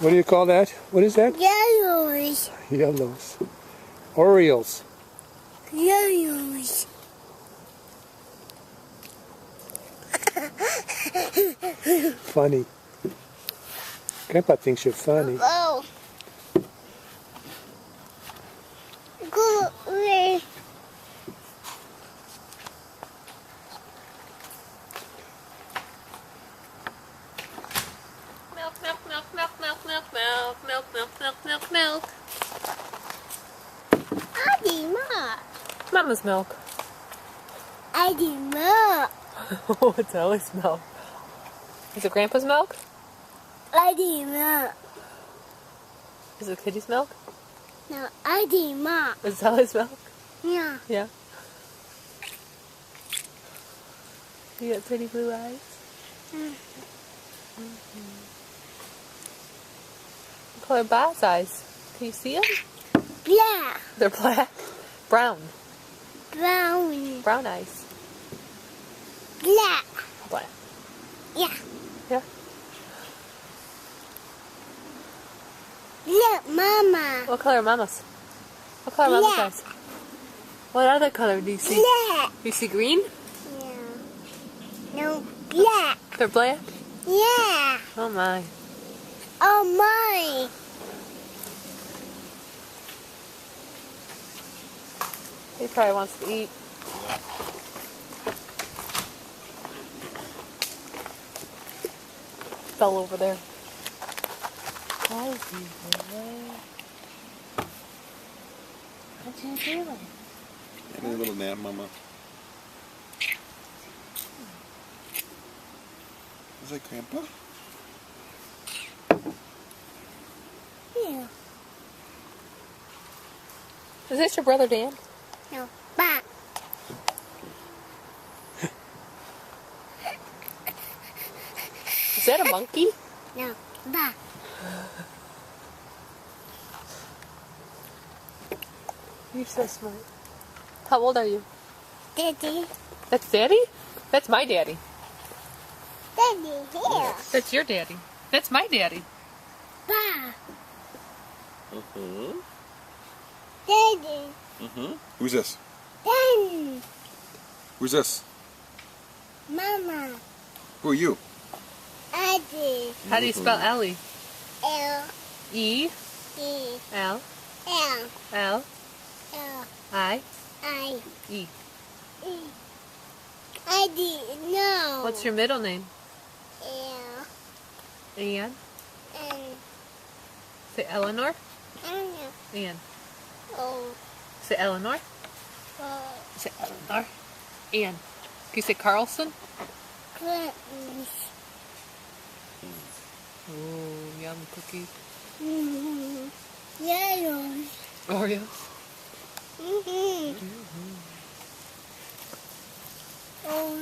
What do you call that? What is that? Yellows. Yellows. Orioles. Yellows. Funny. Grandpa thinks you're funny. Oh. Go away. Milk, milk, milk, milk, milk, milk, milk, milk, milk, milk, milk, milk. Adi Ma. Mama's milk. Adi Ma. Oh, it's Ellie's milk. Is it Grandpa's milk? Adi Ma. Is it Kitty's milk? No, Adi Ma. Is it Ellie's milk? Yeah. Yeah. You got pretty blue eyes. What color are Bob's eyes? Can you see them? Yeah. They're black. Brown. Brown. Brown eyes. Black. Black. Yeah. Yeah. Look, Mama. What color are Mama's? What color are Mama's Black. eyes? What other color do you see? Black. You see green? Yeah. No, black. They're black? Yeah. Oh my. Oh my. He probably wants to eat. Fell over there. Why is he away? What you doing? Any little nap, Mama? Is that Grandpa? Yeah. Is this your brother Dan? No, back. Is that a monkey? No, back. You're so smart. How old are you? Daddy. That's Daddy? That's my daddy. Daddy, here. That's your daddy. That's my daddy. Back. Mm-hmm. Daddy. Who's this? Then. Who's this? Mama. Who are you? Daddy. How do you spell Ellie? L. E E. L L. L L. I I. E. E. Daddy, no. What's your middle name? L. Ann. N. Say Eleanor. N. Ann. O. Say Eleanor. O. Say Eleanor. Ann. Can you say Carlson? Clintons. Ooh, yum cookies. Yellows. Oreos. Oh,